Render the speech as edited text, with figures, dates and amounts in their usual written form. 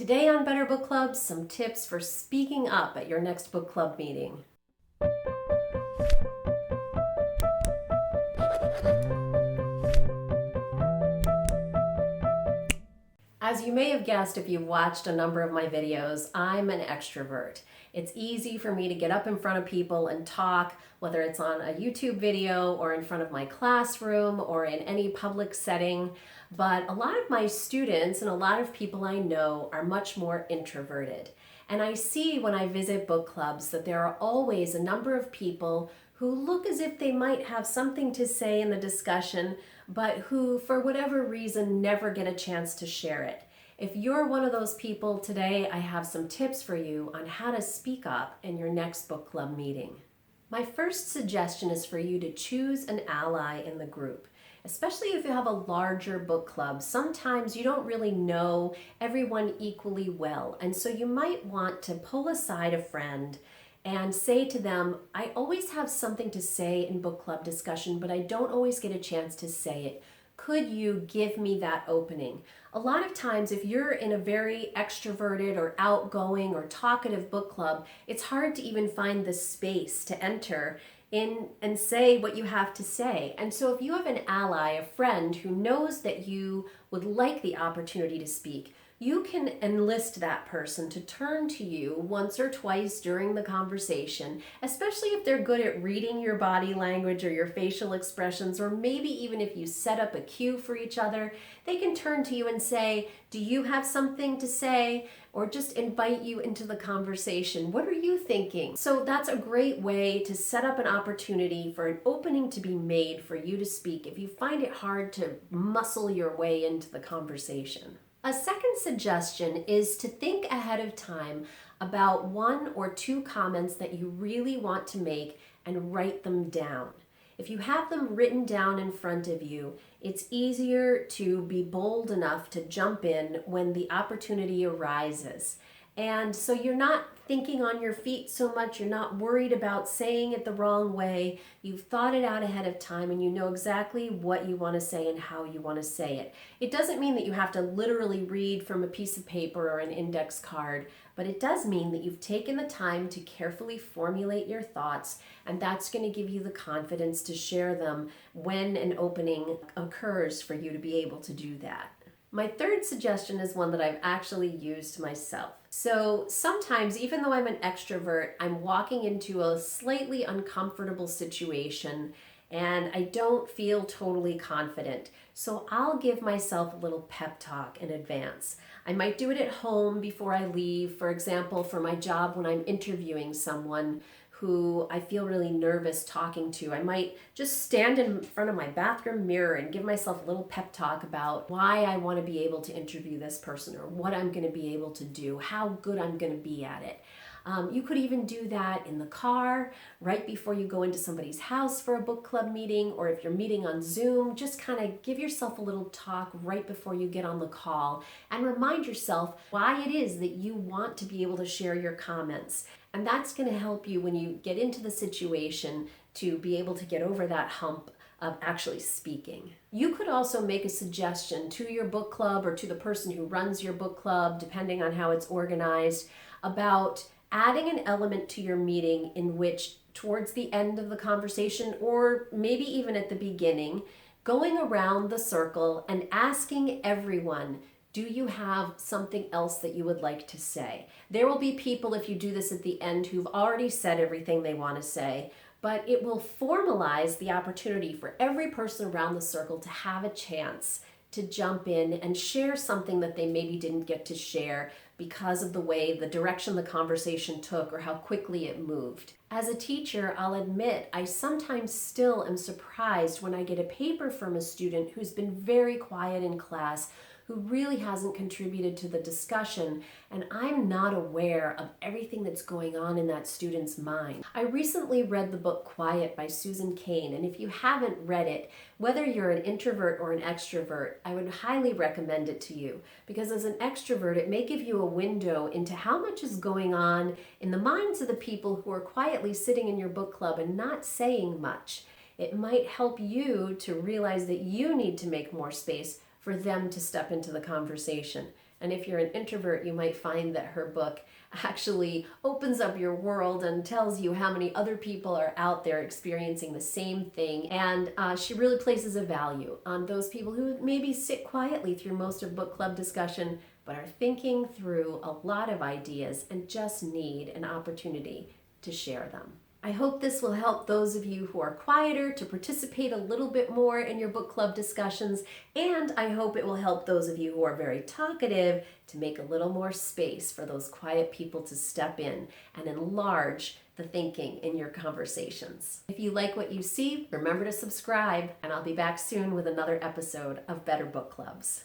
Today on Better Book Club, some tips for speaking up at your next book club meeting. As you may have guessed if you've watched a number of my videos, I'm an extrovert. It's easy for me to get up in front of people and talk, whether it's on a YouTube video or in front of my classroom or in any public setting. But a lot of my students and a lot of people I know are much more introverted. And I see when I visit book clubs that there are always a number of people who look as if they might have something to say in the discussion, but who, for whatever reason, never get a chance to share it. If you're one of those people today, I have some tips for you on how to speak up in your next book club meeting. My first suggestion is for you to choose an ally in the group. Especially if you have a larger book club, sometimes you don't really know everyone equally well, and so you might want to pull aside a friend and say to them, I always have something to say in book club discussion, but I don't always get a chance to say it. Could you give me that opening? A lot of times, if you're in a very extroverted or outgoing or talkative book club, it's hard to even find the space to enter in and say what you have to say. And so if you have an ally, a friend who knows that you would like the opportunity to speak, you can enlist that person to turn to you once or twice during the conversation, especially if they're good at reading your body language or your facial expressions, or maybe even if you set up a cue for each other, they can turn to you and say, do you have something to say? Or just invite you into the conversation. What are you thinking? So that's a great way to set up an opportunity for an opening to be made for you to speak if you find it hard to muscle your way into the conversation. A second suggestion is to think ahead of time about one or two comments that you really want to make and write them down. If you have them written down in front of you, it's easier to be bold enough to jump in when the opportunity arises. And so you're not thinking on your feet so much, you're not worried about saying it the wrong way. You've thought it out ahead of time and you know exactly what you want to say and how you want to say it. It doesn't mean that you have to literally read from a piece of paper or an index card, but it does mean that you've taken the time to carefully formulate your thoughts, and that's going to give you the confidence to share them when an opening occurs for you to be able to do that. My third suggestion is one that I've actually used myself. So sometimes, even though I'm an extrovert, I'm walking into a slightly uncomfortable situation and I don't feel totally confident. So I'll give myself a little pep talk in advance. I might do it at home before I leave. For example, for my job when I'm interviewing someone who I feel really nervous talking to, I might just stand in front of my bathroom mirror and give myself a little pep talk about why I want to be able to interview this person or what I'm going to be able to do, how good I'm going to be at it. You could even do that in the car, right before you go into somebody's house for a book club meeting, or if you're meeting on Zoom, just kind of give yourself a little talk right before you get on the call and remind yourself why it is that you want to be able to share your comments. And that's going to help you when you get into the situation to be able to get over that hump of actually speaking. You could also make a suggestion to your book club or to the person who runs your book club, depending on how it's organized, about adding an element to your meeting in which towards the end of the conversation, or maybe even at the beginning, going around the circle and asking everyone, do you have something else that you would like to say? There will be people, if you do this at the end, who've already said everything they want to say, but it will formalize the opportunity for every person around the circle to have a chance to jump in and share something that they maybe didn't get to share because of the direction the conversation took or how quickly it moved. As a teacher, I'll admit I sometimes still am surprised when I get a paper from a student who's been very quiet in class, who really hasn't contributed to the discussion, and I'm not aware of everything that's going on in that student's mind. I recently read the book Quiet by Susan Cain, and if you haven't read it, whether you're an introvert or an extrovert, I would highly recommend it to you, because as an extrovert, it may give you a window into how much is going on in the minds of the people who are quietly sitting in your book club and not saying much. It might help you to realize that you need to make more space for them to step into the conversation. And if you're an introvert, you might find that her book actually opens up your world and tells you how many other people are out there experiencing the same thing. And she really places a value on those people who maybe sit quietly through most of book club discussion, but are thinking through a lot of ideas and just need an opportunity to share them. I hope this will help those of you who are quieter to participate a little bit more in your book club discussions, and I hope it will help those of you who are very talkative to make a little more space for those quiet people to step in and enlarge the thinking in your conversations. If you like what you see, remember to subscribe, and I'll be back soon with another episode of Better Book Clubs.